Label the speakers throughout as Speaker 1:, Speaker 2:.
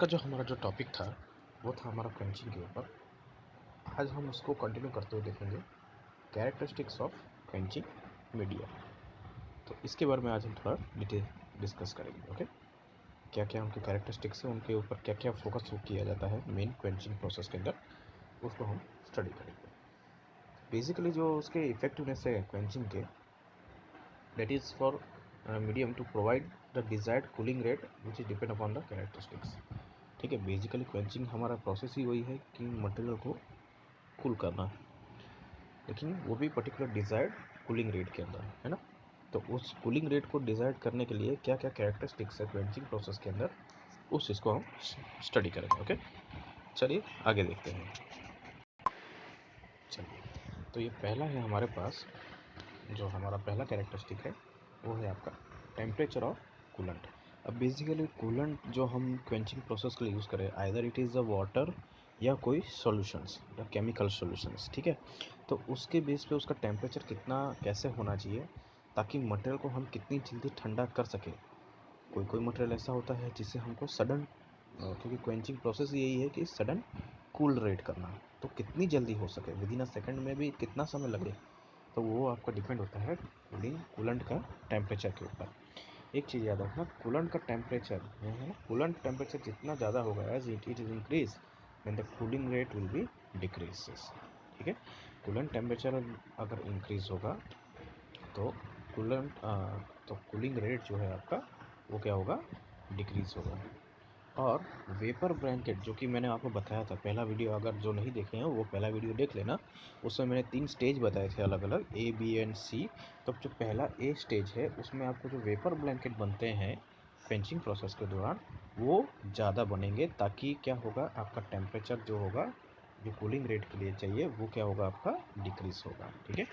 Speaker 1: जो हमारा जो टॉपिक था वो था हमारा क्वेंचिंग के ऊपर। आज हम उसको कंटिन्यू करते हुए देखेंगे कैरेक्टरिस्टिक्स ऑफ क्वेंचिंग मीडिया। तो इसके बारे में आज हम थोड़ा डिटेल डिस्कस करेंगे। ओके, क्या क्या उनके कैरेक्टरिस्टिक्स हैं, उनके ऊपर क्या क्या फोकस किया जाता है मेन क्वेंचिंग प्रोसेस के अंदर, उसको हम स्टडी करेंगे। बेसिकली जो उसके इफेक्टिवनेस है क्वेंचिंग के, that is for medium to provide the desired cooling rate which is depend upon the characteristics। ठीक है, बेसिकली क्वेंचिंग हमारा प्रोसेस ही वही है कि मटेरियल को कूल करना है, लेकिन वो भी पर्टिकुलर डिजायर्ड कूलिंग रेट के अंदर, है ना। तो उस कूलिंग रेट को डिजायर्ड करने के लिए क्या क्या कैरेक्टरिस्टिक्स है क्वेंचिंग प्रोसेस के अंदर, उस चीज़ को हम स्टडी करेंगे। ओके, चलिए आगे देखते हैं। चलिए, तो ये पहला है हमारे पास, जो हमारा पहला कैरेक्टरिस्टिक है वो है आपका टेम्परेचर ऑफ कूलेंट। अब बेसिकली कूलेंट जो हम क्वेंचिंग प्रोसेस के लिए यूज़ करें, either it is a water या कोई सॉल्यूशंस या केमिकल सॉल्यूशंस, ठीक है। तो उसके बेस पे उसका टेम्परेचर कितना कैसे होना चाहिए ताकि मटेरियल को हम कितनी जल्दी ठंडा कर सकें। कोई कोई मटेरियल ऐसा होता है जिससे हमको सडन, क्योंकि क्वेंचिंग प्रोसेस यही है कि सडन कूल रेट करना, तो कितनी जल्दी हो सके, विद इन अ सेकेंड में भी कितना समय लगे, तो वो आपका डिपेंड होता है कूलेंट का टेम्परेचर के ऊपर। एक चीज़ याद रखना, कूलेंट का टेम्परेचर है ना, कूलेंट टेम्परेचर जितना ज़्यादा होगा as it is increase then the cooling rate will be decreases. ठीक है, कूलेंट टेम्परेचर अगर इंक्रीज होगा तो कूलिंग रेट जो है आपका वो क्या होगा, डिक्रीज होगा। और वेपर ब्लैंकेट जो कि मैंने आपको बताया था पहला वीडियो, अगर जो नहीं देखे हैं वो पहला वीडियो देख लेना, उसमें मैंने 3 स्टेज बताए थे अलग अलग, ए बी एंड सी। तो जो पहला ए स्टेज है उसमें आपको जो वेपर ब्लैंकेट बनते हैं क्वेंचिंग प्रोसेस के दौरान वो ज़्यादा बनेंगे, ताकि क्या होगा, आपका टेम्परेचर जो होगा जो कूलिंग रेट के लिए चाहिए वो क्या होगा, आपका डिक्रीज होगा। ठीक है,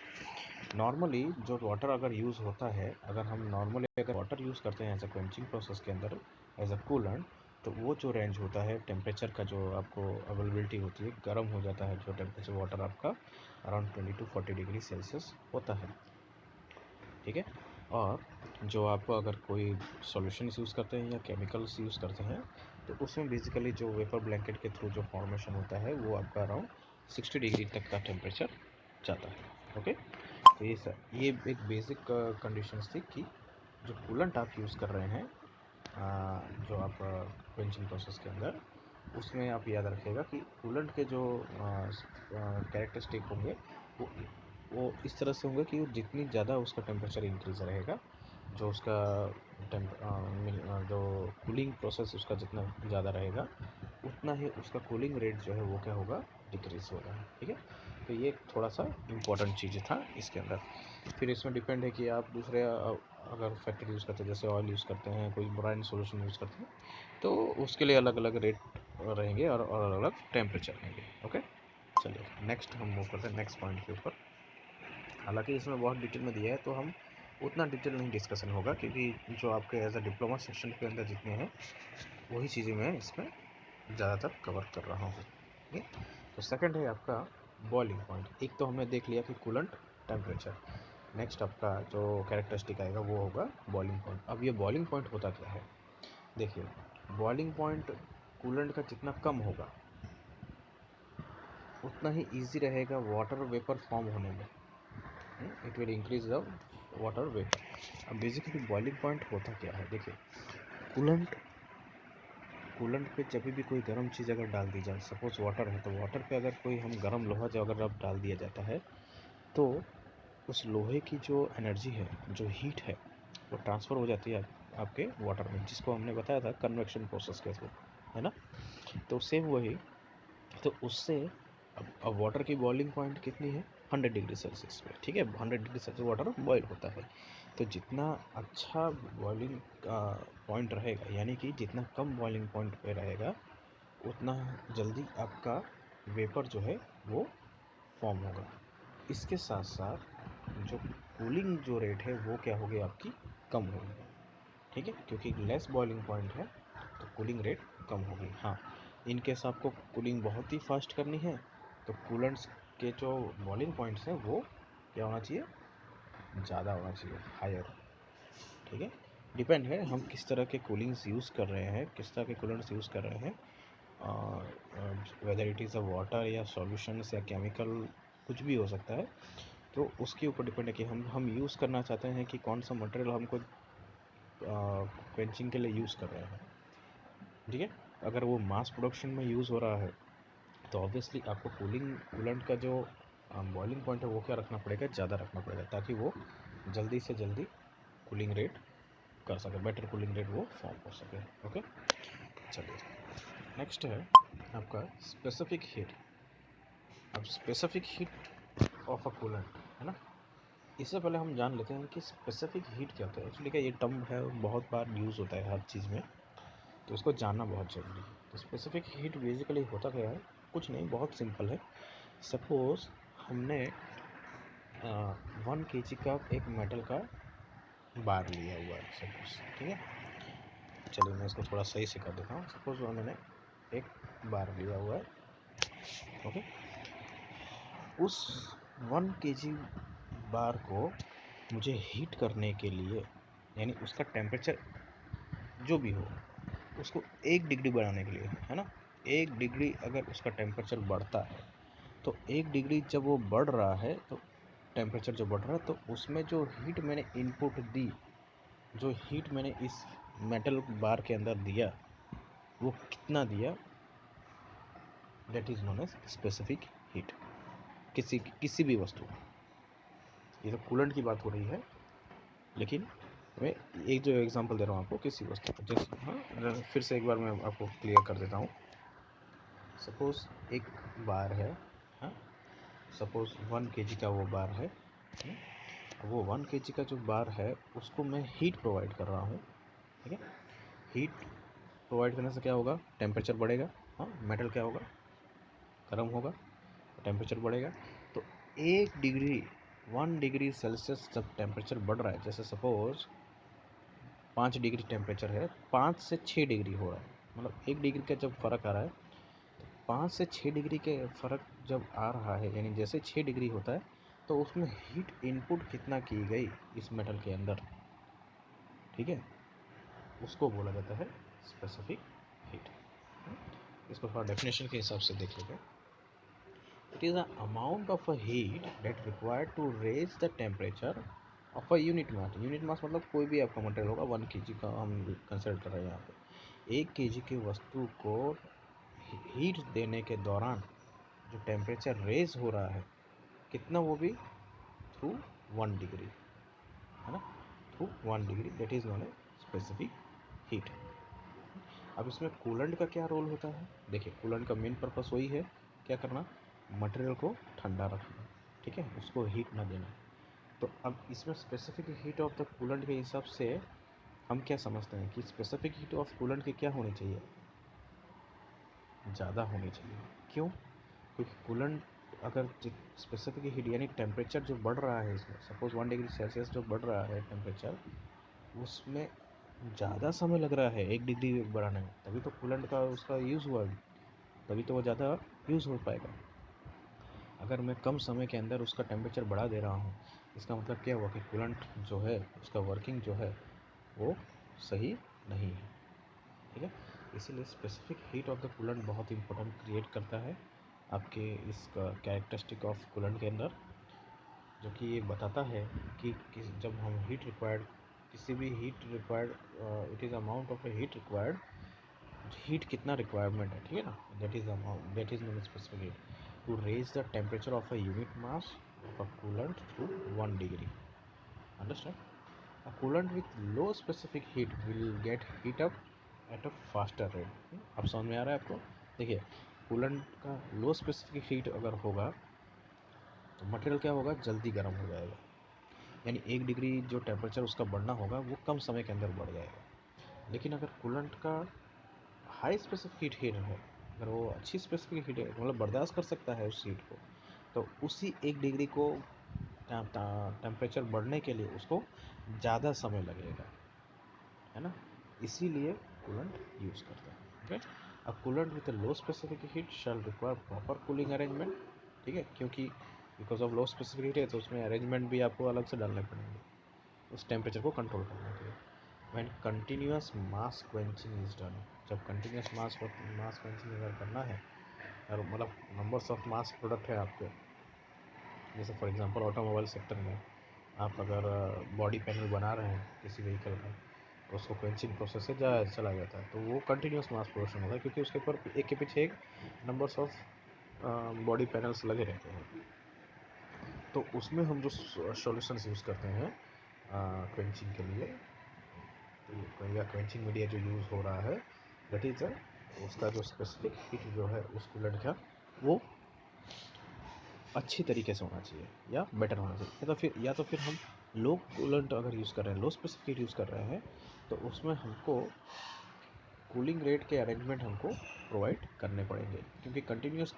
Speaker 1: नॉर्मली जो वाटर अगर यूज़ होता है, अगर हम नॉर्मली अगर वाटर यूज़ करते हैं एज अ क्वेंचिंग प्रोसेस के अंदर एज अ कूलेंट, तो वो जो रेंज होता है टेम्परेचर का, जो आपको अवेलेबिलिटी होती है, गर्म हो जाता है जो टेम्परेचर वाटर आपका अराउंड 20 to 40 डिग्री सेल्सियस होता है। ठीक है, और जो आप अगर कोई सॉल्यूशन यूज़ करते हैं या केमिकल्स यूज़ करते हैं तो उसमें बेसिकली जो वेपर ब्लैंकेट के थ्रू जो फॉर्मेशन होता है वो आपका अराउंड 60 डिग्री तक का टेम्परेचर जाता है। ओके, तो ये एक बेसिक कंडीशंस थी कि जो कूलेंट आप यूज़ कर रहे हैं जो आप क्वेंचिंग प्रोसेस के अंदर, उसमें आप याद रखिएगा कि कूलेंट के जो कैरेक्टरिस्टिक होंगे वो इस तरह से होंगे कि जितनी ज़्यादा उसका टेम्परेचर इंक्रीज रहेगा, जो उसका जो कूलिंग प्रोसेस उसका जितना ज़्यादा रहेगा उतना ही उसका कूलिंग रेट जो है वो क्या होगा, डिक्रीज होगा। ठीक है, तो ये थोड़ा सा इम्पोर्टेंट चीज़ था इसके अंदर। फिर इसमें डिपेंड है कि आप दूसरे अगर फैक्टर यूज़ करते हैं, जैसे ऑयल यूज़ करते हैं, कोई ब्रांड सॉल्यूशन यूज़ करते हैं, तो उसके लिए अलग अलग रेट रहेंगे और अलग अलग टेम्परेचर रहेंगे। ओके, चलिए नेक्स्ट हम मूव करते हैं नेक्स्ट पॉइंट के ऊपर। हालांकि इसमें बहुत डिटेल में दिया है तो हम उतना डिटेल नहीं डिस्कशन होगा, क्योंकि जो आपके एज अ डिप्लोमा सेक्शन के अंदर जितने हैं वही चीज़ें मैं इसमें ज़्यादातर कवर कर रहा हूँ। ठीक है, तो सेकंड है आपका बॉइलिंग पॉइंट। एक तो हमने देख लिया कि कूलेंट टेम्परेचर, नेक्स्ट आपका जो कैरेक्टरिस्टिक आएगा वो होगा बॉइलिंग पॉइंट। अब ये बॉइलिंग पॉइंट होता क्या है, देखिए बॉइलिंग पॉइंट कूलेंट का जितना कम होगा उतना ही ईजी रहेगा वाटर वेपर फॉर्म होने में, it will increase the water vapour. अब बेसिकली बॉइलिंग पॉइंट होता क्या है, देखिए कूलेंट पे जब भी कोई गर्म चीज़ अगर डाल दी जाए, सपोज वाटर है, तो वाटर पे अगर कोई हम गर्म लोहा जो अगर अब डाल दिया जाता है, तो उस लोहे की जो एनर्जी है, जो हीट है, वो ट्रांसफ़र हो जाती है आपके वाटर में, जिसको हमने बताया था कन्वेक्शन प्रोसेस के थ्रू, है ना। तो सेम वही, तो उससे अब वाटर की बॉइलिंग पॉइंट कितनी है, 100 डिग्री सेल्सियस पे। ठीक है, 100 डिग्री सेल्सियस वाटर बॉयल होता है। तो जितना अच्छा बॉइलिंग पॉइंट रहेगा, यानी कि जितना कम बॉइलिंग पॉइंट पे रहेगा उतना जल्दी आपका वेपर जो है वो फॉर्म होगा। इसके साथ साथ जो कूलिंग जो रेट है वो क्या होगी, आपकी कम होगी। ठीक है, क्योंकि लेस बॉइलिंग पॉइंट है तो कूलिंग रेट कम होगी। हाँ, इन केस आपको कूलिंग बहुत ही फास्ट करनी है तो कूलेंट्स के जो बॉइलिंग पॉइंट्स हैं वो क्या होना चाहिए, ज़्यादा होना चाहिए, हायर। ठीक है, डिपेंड है हम किस तरह के कूलिंग्स यूज़ कर रहे हैं, किस तरह के कूलेंट्स यूज़ कर रहे हैं, whether it is a water या सॉल्यूशंस या केमिकल, कुछ भी हो सकता है। तो उसके ऊपर डिपेंड है कि हम यूज़ करना चाहते हैं कि कौन सा मटेरियल हमको क्वेंचिंग के लिए यूज़ कर रहे हैं। ठीक है, अगर वो मास प्रोडक्शन में यूज़ हो रहा है तो ऑब्वियसली आपको कूलेंट का जो बॉइलिंग पॉइंट है वो क्या रखना पड़ेगा, ज़्यादा रखना पड़ेगा, ताकि वो जल्दी से जल्दी कूलिंग रेट कर सके, बेटर कूलिंग रेट वो फॉर्म हो सके। ओके, चलिए नेक्स्ट है आपका स्पेसिफिक हीट। अब specific heat of a coolant है ना, इससे पहले हम जान लेते हैं कि स्पेसिफिक हीट क्या होता है। एक्चुअली क्या ये टर्म है, बहुत बार यूज़ होता है हर चीज़ में, तो इसको जानना बहुत ज़रूरी है। तो स्पेसिफिक हीट बेसिकली होता क्या है, कुछ नहीं, बहुत सिंपल है। सपोज़ हमने 1 kg का एक मेटल का बार लिया हुआ है सपोज, ठीक है। चलिए मैं इसको थोड़ा सही से कर देता हूँ। सपोज मैंने एक बार लिया हुआ है, ओके। उस 1 kg बार को मुझे हीट करने के लिए, यानी उसका टेम्परेचर जो भी हो उसको 1 डिग्री बढ़ाने के लिए, है ना, 1 डिग्री अगर उसका टेम्परेचर बढ़ता है तो 1 डिग्री जब वो बढ़ रहा है, तो टेम्परेचर जो बढ़ रहा है, तो उसमें जो हीट मैंने इनपुट दी, जो हीट मैंने इस मेटल बार के अंदर दिया, वो कितना दिया, that is known as specific heat. किसी भी वस्तु, ये तो कूलेंट की बात हो रही है, लेकिन मैं एक जो एग्जांपल दे रहा हूँ आपको किसी वस्तु का, जैसे हाँ फिर से एक बार मैं आपको क्लियर कर देता हूँ। सपोज एक बार है, हाँ, सपोज 1 kg का वो बार है, वो 1 kg का जो बार है उसको मैं हीट प्रोवाइड कर रहा हूँ, ठीक है। हीट प्रोवाइड करने से क्या होगा, टेम्परेचर बढ़ेगा, हाँ, मेटल क्या होगा, गर्म होगा, टेम्परेचर बढ़ेगा। तो 1 डिग्री 1 डिग्री सेल्सियस जब टेम्परेचर बढ़ रहा है, जैसे सपोज 5 डिग्री टेम्परेचर है, 5 से 6 डिग्री हो रहा है, मतलब 1 डिग्री का जब फ़र्क आ रहा है, तो 5 से 6 डिग्री के फ़र्क जब आ रहा है, यानी जैसे 6 डिग्री होता है तो उसमें हीट इनपुट कितना की गई इस मेटल के अंदर, ठीक है, उसको बोला जाता है स्पेसिफिक हीट। इसको थोड़ा डेफिनेशन के हिसाब से देख लेते हैं। It is the amount of a heat that required to raise the temperature of a unit mass. Unit mass मतलब कोई भी आपका मटेरियल होगा, 1 kg का हम कंसिडर कर रहे हैं यहाँ पे। 1 kg की वस्तु को हीट देने के दौरान जो टेम्परेचर रेज हो रहा है, कितना, वो भी थ्रू 1 डिग्री, है ना, through 1 degree, that is non a specific heat. अब इसमें कूलेंट का क्या रोल होता है, देखिए कूलेंट का मेन पर्पस वही है, क्या करना, मटेरियल को ठंडा रखना, ठीक है, उसको हीट ना देना। तो अब इसमें specific heat of the coolant के हिसाब से हम क्या समझते हैं कि स्पेसिफिक हीट ऑफ कूलेंट की क्या होनी चाहिए, ज़्यादा होनी चाहिए। क्यों, क्योंकि कूलेंट अगर स्पेसिफिक हीट यानी टेम्परेचर जो बढ़ रहा है इसमें, सपोज 1 डिग्री सेल्सियस जो बढ़ रहा है टेम्परेचर, उसमें ज़्यादा समय लग रहा है 1 डिग्री बढ़ाने में, तभी तो कूलेंट का उसका यूज़ हुआ, तभी तो वो ज़्यादा यूज़ हो पाएगा। अगर मैं कम समय के अंदर उसका टेम्परेचर बढ़ा दे रहा हूँ, इसका मतलब क्या हुआ कि कूलेंट जो है उसका वर्किंग जो है वो सही नहीं है, ठीक है। इसीलिए specific heat of the coolant बहुत इंपॉर्टेंट क्रिएट करता है आपके इस कैरेक्टरिस्टिक ऑफ कूलेंट के अंदर, जो कि ये बताता है कि जब हम हीट रिक्वायर्ड, किसी भी heat required, it is amount of a heat required, heat कितना रिक्वायरमेंट है, ठीक है ना, that is amount, that is non specific to raise the temperature of a unit mass of a coolant through 1 degree. Understand, a coolant with low specific heat will get heat up at a faster rate. अब समझ में आ रहा है आपको, देखिए coolant का लो specific heat अगर होगा तो मटेरियल क्या होगा, जल्दी गर्म हो जाएगा, यानी 1 डिग्री जो टेम्परेचर उसका बढ़ना होगा वो कम समय के अंदर बढ़ जाएगा। लेकिन अगर कूलेंट का हाई स्पेसिफिक हीट है, अगर वो अच्छी स्पेसिफिक हीट है, मतलब बर्दाश्त कर सकता है उस हीट को, तो उसी 1 डिग्री को टेम्परेचर बढ़ने के लिए उसको ज़्यादा समय लगेगा, है ना, इसीलिए कूलेंट यूज़ करते हैं। Okay, a coolant with low specific heat shell require proper cooling arrangement, ठीक है, क्योंकि because of low specific heat है तो उसमें अरेंजमेंट भी आपको अलग से डालने पड़ेंगे उस टेम्परेचर को कंट्रोल करने के लिए। When continuous mass quenching is done, जब कंटिन्यूअस मास क्वेंचिंग अगर करना है और मतलब नंबर्स ऑफ मास प्रोडक्ट है आपके, जैसे फॉर एग्जांपल ऑटोमोबाइल सेक्टर में आप अगर बॉडी पैनल बना रहे हैं किसी व्हीकल का, तो उसको क्वेंचिंग प्रोसेस से चला जाता है, तो वो कंटिन्यूअस मास प्रोडक्शन होता है, क्योंकि उसके ऊपर एक के पीछे एक नंबर्स ऑफ बॉडी पैनल्स लगे रहते हैं। तो उसमें हम जो सॉल्यूशंस यूज़ करते हैं क्वेंचिंग के लिए, या क्वेंचिंग मीडिया जो यूज़ हो रहा है, दैट इज़ उसका जो स्पेसिफिक हीट जो है उस कूलेंट का वो अच्छी तरीके से होना चाहिए या बेटर होना चाहिए। या तो फिर हम लो कूलेंट अगर यूज़ कर रहे हैं, लो स्पेसिफिक हीट यूज़ कर रहे हैं, तो उसमें हमको कूलिंग रेट के अरेंजमेंट हमको प्रोवाइड करने पड़ेंगे, क्योंकि कंटिन्यूस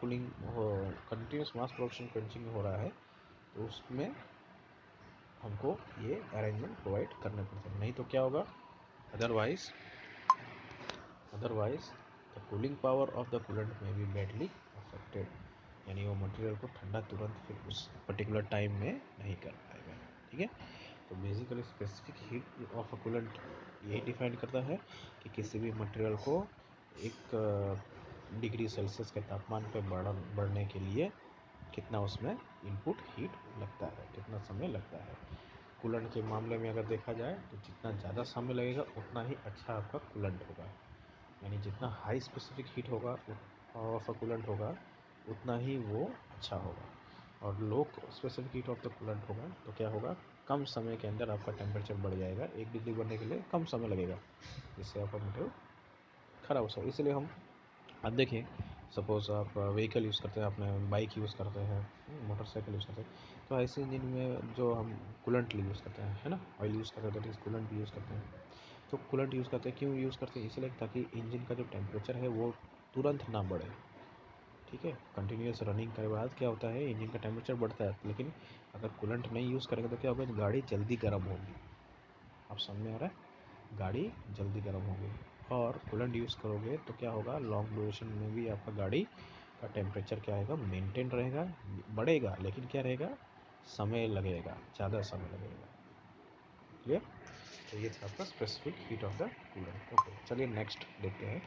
Speaker 1: मास प्रोडक्शन क्वेंचिंग हो रहा है, तो उसमें हमको ये अरेंजमेंट प्रोवाइड करने पड़ते हैं, नहीं तो क्या होगा, otherwise the cooling power of the coolant में बी बैडली अफेक्टेड, यानी वो मटेरियल को ठंडा तुरंत फिर उस पर्टिकुलर टाइम में नहीं कर पाएगा। ठीक है, तो basically specific heat of a coolant यही डिफाइन करता है कि किसी भी मटेरियल को 1 डिग्री सेल्सियस के तापमान पे बढ़ने के लिए कितना उसमें इनपुट हीट लगता है, कितना समय लगता है। कूलेंट के मामले में अगर देखा जाए तो जितना ज़्यादा समय लगेगा उतना ही अच्छा आपका कूलेंट होगा, यानी जितना हाई स्पेसिफिक हीट होगा ऑफ अ कूलेंट होगा उतना ही वो अच्छा होगा, और लो specific heat of the coolant होगा तो क्या होगा, कम समय के अंदर आपका टेम्परेचर बढ़ जाएगा, 1 डिग्री बढ़ने के लिए कम समय लगेगा, जिससे आपका मटेरियल खराब हो सकता है। इसलिए हम अब देखिए, सपोज़ आप व्हीकल यूज़ करते हैं, अपने बाइक यूज़ करते हैं, मोटरसाइकिल यूज़ करते हैं, तो ऐसे इंजन में जो हम कूलेंट यूज़ करते हैं, है ना, ऑयल यूज़ करते हैं, दैट इज़ कूलेंट भी यूज़ करते हैं। तो कूलेंट यूज़ करते हैं, क्यों यूज़ करते हैं, इसलिए ताकि इंजन का जो टेम्परेचर है वो तुरंत ना बढ़े। ठीक है, कंटिन्यूस रनिंग के बाद क्या होता है, इंजन का टेम्परेचर बढ़ता है, लेकिन अगर कूलेंट नहीं यूज़ करेंगे तो क्या होगा, गाड़ी जल्दी गर्म होगी। आप समझ में आ रहा है, गाड़ी जल्दी गर्म होगी। और कूलेंट यूज़ करोगे तो क्या होगा, लॉन्ग ड्यूरेशन में भी आपका गाड़ी का टेम्परेचर क्या रहेगा, मेंटेन रहेगा, बढ़ेगा, लेकिन क्या रहेगा, समय लगेगा, ज़्यादा समय लगेगा। क्लियर, तो ये था आपका specific heat of the coolant. Okay, चलिए नेक्स्ट देखते हैं।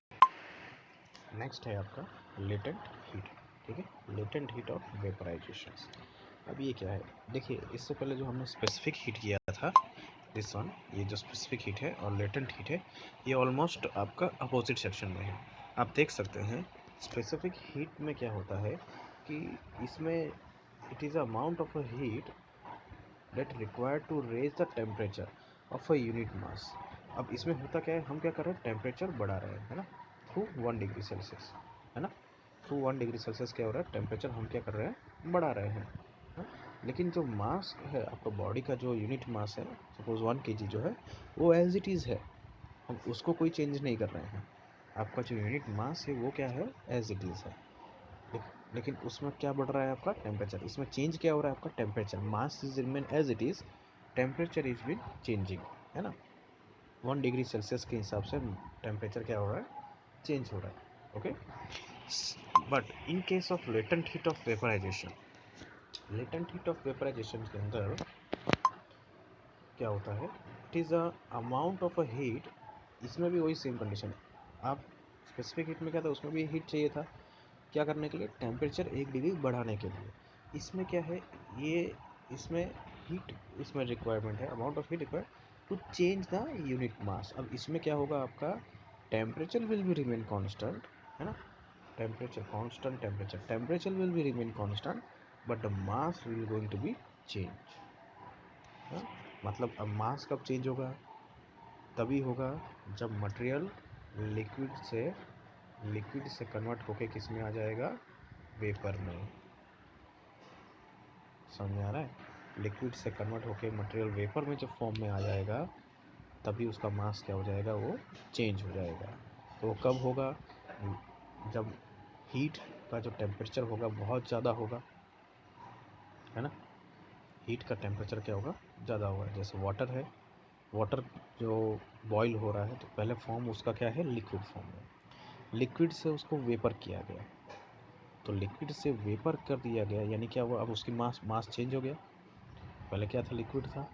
Speaker 1: नेक्स्ट है आपका लेटेंट हीट। ठीक है, लेटेंट हीट ऑफ वेपराइजेशन। अब ये क्या है, देखिए इससे पहले जो हमने स्पेसिफिक हीट किया था, दिस वन, ये जो स्पेसिफिक हीट है और लेटेंट हीट है, ये ऑलमोस्ट आपका अपोजिट सेक्शन में है। आप देख सकते हैं स्पेसिफिक हीट में क्या होता है कि इसमें it is amount of a heat that required to raise the temperature of a unit mass. अब इसमें होता क्या है, हम क्या कर रहे हैं, टेम्परेचर बढ़ा रहे हैं, है ना, थ्रू 1 डिग्री सेल्सियस, है ना, थ्रू 1 डिग्री सेल्सियस क्या हो रहा है, टेम्परेचर हम क्या कर रहे हैं, बढ़ा रहे हैं, है? लेकिन जो मास है आपका बॉडी का, जो यूनिट मास है, सपोज 1 kg जो है, वो एज इट इज़ है, हम उसको कोई चेंज नहीं कर रहे हैं। आपका जो यूनिट मास है वो क्या है, एज इट इज़ है, लेकिन उसमें क्या बढ़ रहा है, आपका टेम्परेचर। इसमें चेंज क्या हो रहा है, आपका temperature, mass is remain as it is, temperature is been changing, है ना, 1 डिग्री सेल्सियस के हिसाब से टेम्परेचर क्या हो रहा है, चेंज हो रहा है। Okay, but in case of latent heat of vaporization, latent heat of vaporization के अंदर क्या होता है, it is a amount of a heat, इसमें भी वही सेम कंडीशन है। आप स्पेसिफिक हीट में क्या था, उसमें भी हीट चाहिए था, क्या करने के लिए, टेम्परेचर 1 डिग्री बढ़ाने के लिए। इसमें क्या है, ये इसमें हीट, इसमें रिक्वायरमेंट है, amount of heat required to change the unit mass. अब इसमें क्या होगा, आपका temperature will be remain constant, है ना, temperature constant, temperature will be remain constant, but the mass will going to be change. मतलब अब मास कब चेंज होगा, तभी होगा जब मटेरियल लिक्विड से कन्वर्ट होके किस में आ जाएगा, वेपर में। समझ में आ रहा है, लिक्विड से कन्वर्ट होके मटेरियल वेपर में जब फॉर्म में आ जाएगा, तभी उसका मास क्या हो जाएगा, वो चेंज हो जाएगा। तो वो कब होगा, जब हीट का जो टेम्परेचर होगा बहुत ज़्यादा होगा, है ना, हीट का टेम्परेचर क्या होगा, ज़्यादा होगा। जैसे वाटर है, वाटर जो बॉईल हो रहा है, तो पहले फॉर्म उसका क्या है, लिक्विड फॉर्म है, लिक्विड से उसको वेपर किया गया, तो लिक्विड से वेपर कर दिया गया, यानी क्या हुआ, अब उसकी मास चेंज हो गया, पहले क्या था, लिक्विड था,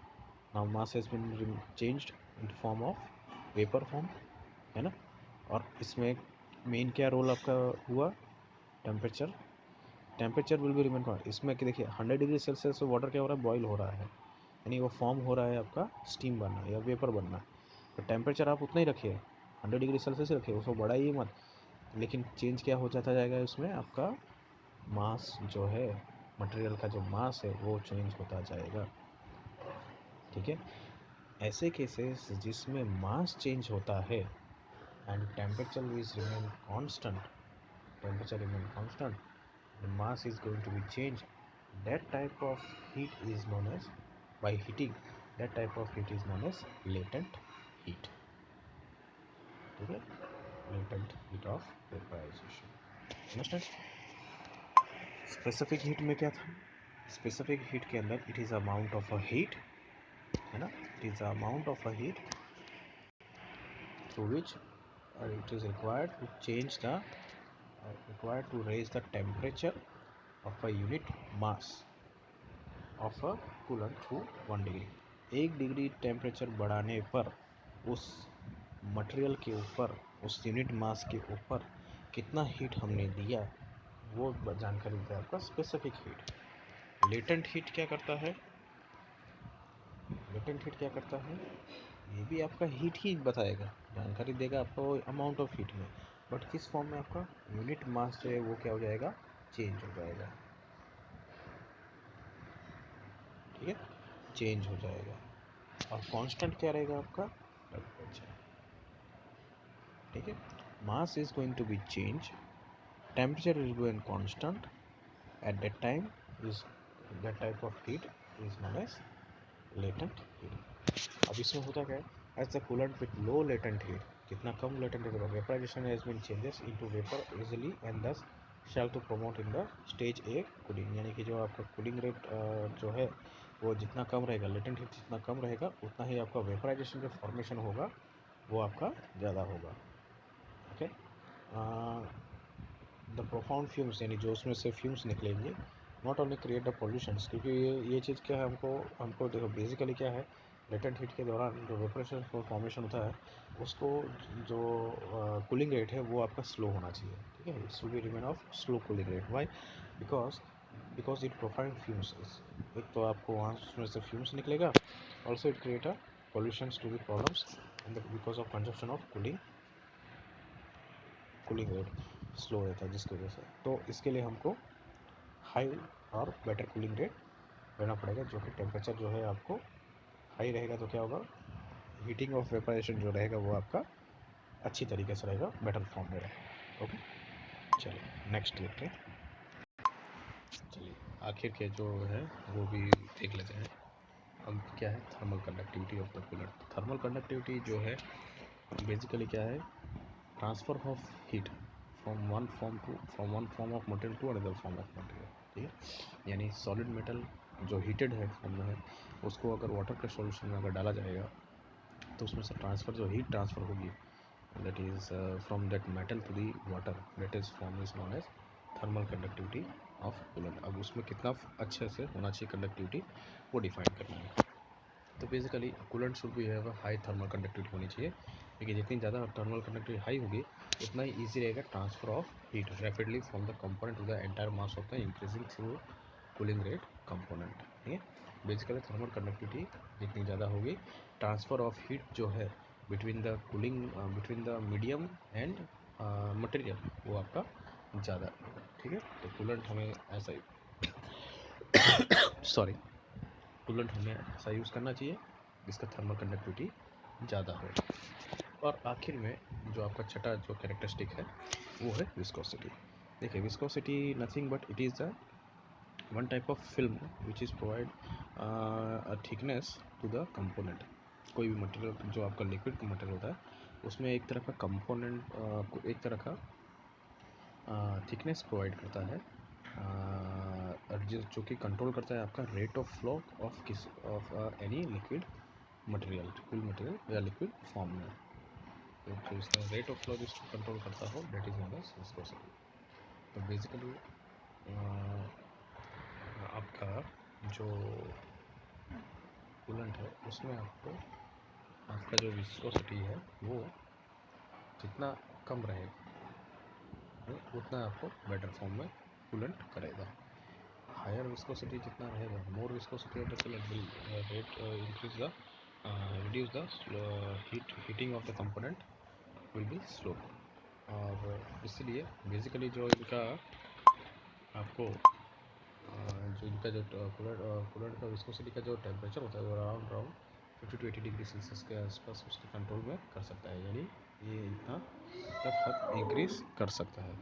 Speaker 1: now mass has been changed in form of vapour form, है ना। और इसमें मेन क्या रोल आपका हुआ, temperature. Temperature will be remain constant. इसमें कि देखिए 100 डिग्री सेल्सियस से वाटर क्या हो रहा है, बॉयल हो रहा है, यानी वो फॉर्म हो रहा है आपका स्टीम बनना या वेपर बनना। तो टेम्परेचर आप उतना ही रखिए, 100 डिग्री सेल्सियस रखिए, उसको बढ़ाइए मत। लेकिन चेंज क्या हो जाता जाएगा इसमें, आपका मास जो है, मटेरियल का जो मास है वो चेंज होता जाएगा। ठीक है, ऐसे केसेस जिसमें मास चेंज होता है and temperature is remain constant, temperature remain constant, the mass is going to be changed. That type of heat is known as, by heating, that type of heat is known as latent heat. ठीक है, latent heat of vaporization. Understand? Specific heat में क्या था, specific heat के अंदर it is amount of a heat, है ना, it is amount of a heat through which it is required to change the required to raise the temperature of a unit mass of a coolant to 1 degree. 1 degree temperature बढ़ाने पर उस material के ऊपर, उस unit mass के ऊपर कितना heat हमने दिया, वो जानकारी देता है आपका स्पेसिफिक हीट। लेटेंट हीट क्या करता है, लेटेंट हीट क्या करता है, ये भी आपका हीट ही बताएगा, जानकारी देगा आपको अमाउंट ऑफ हीट में, बट किस फॉर्म में, आपका यूनिट मास जो है वो क्या हो जाएगा, चेंज हो जाएगा। ठीक है, चेंज हो जाएगा। और कांस्टेंट क्या रहेगा आपका, टेम्परेचर। ठीक है, mass is going to be change, temperature is going constant, at that time is that type of heat is known as latent heat. अब इसमें होता क्या है, as the coolant with low latent heat, कितना कम latent heat, vaporisation has been changes into vapour easily and thus shall to promote in the stage a cooling, यानी कि जो आपका कूलिंग रेट जो है वो जितना कम रहेगा, लेटेंट हीट जितना कम रहेगा, उतना ही आपका वेपराइजेशन जो फॉर्मेशन होगा वो आपका ज़्यादा होगा। ओके, द प्रोफाउंड फ्यूम्स, यानी जो उसमें से फ्यूम्स निकलेंगे, not only create the pollutions, क्योंकि ये चीज़ क्या है, हमको देखो बेसिकली क्या है, लेटेंट हीट के दौरान जो वेपरेशन फॉर्मेशन होता है उसको जो कूलिंग रेट है वो आपका स्लो होना चाहिए। ठीक है, it should be remain of slow cooling rate. Why, because it profile fumes, एक तो आपको वहाँ उसमें से फ्यूम्स निकलेगा, also it create a pollutions to the problems because of consumption of cooling rate slow रहता है जिसकी वजह से। तो इसके लिए हमको हाई और बेटर कूलिंग रेट रहना पड़ेगा, जो कि टेम्परेचर जो है आपको हाई रहेगा तो क्या होगा, हीटिंग ऑफ वेपराइजेशन जो रहेगा वो आपका अच्छी तरीके से रहेगा, बेटर फॉर्म में रहेगा। ओके, चलिए नेक्स्ट देखते हैं। चलिए आखिर के जो है वो भी देख लेते हैं। अब क्या है, thermal conductivity of the coolant. Thermal conductivity जो है बेसिकली क्या है, transfer of heat from one form of material to another form of material. ठीक है, यानी सॉलिड मेटल जो हीटेड है फॉर्म में है, उसको अगर वाटर के सॉल्यूशन में अगर डाला जाएगा तो उसमें से ट्रांसफ़र जो हीट ट्रांसफ़र होगी, that is from that metal to the water, that is form is known as thermal conductivity of coolant। अब उसमें कितना अच्छे से होना चाहिए कंडक्टिविटी, वो डिफाइन करना है। तो basically coolant should be have high thermal conductivity होनी चाहिए, क्योंकि जितनी ज़्यादा थर्मल कंडक्टिविटी हाई होगी उतना ही ईजी रहेगा transfer of heat rapidly from the component to the entire mass of the increasing through cooling rate component. ठीक है, बेसिकली थर्मल कंडक्टिविटी जितनी ज़्यादा होगी, ट्रांसफ़र ऑफ हीट जो है between the cooling between the medium and material वो आपका ज़्यादा होगा। ठीक है, तो कूलेंट हमें ऐसा ही सॉरी कूलेंट हमें ऐसा यूज़ करना चाहिए जिसका थर्मल कंडक्टिविटी ज़्यादा हो। और आखिर में जो आपका छठा जो कैरेक्टरिस्टिक है वो है विस्कोसिटी। देखिए viscosity nothing but it is the one type of film which is provide a thickness to the component. कोई भी मटेरियल जो आपका लिक्विड का मटेरियल होता है उसमें एक तरह का कंपोनेंट एक तरह का थिकनेस प्रोवाइड करता है, जो कि कंट्रोल करता है आपका rate of flow of any liquid material, cool material या लिक्विड फॉर्म में। तो इसका रेट ऑफ फ्लो जिसको कंट्रोल करता हो that is known as viscosity. तो बेसिकली आपका जो कूलेंट है उसमें आपको आपका जो विस्कोसिटी है वो जितना कम रहेगा उतना आपको बेटर फॉर्म में कूलेंट करेगा। हायर विस्कोसिटी जितना रहेगा, more viscosity of the coolant will rate increase the reduce the heating of the component will be slow। और इसलिए बेसिकली जो इनका आपको जो इनका जो कूलेंट का विस्कोसिटी का जो टेम्परेचर होता है वो अराउंड 50 to 80 डिग्री सेल्सियस के आसपास उसके कंट्रोल में कर सकता है, यानी ये इतना तक हद इंक्रीज कर सकता है।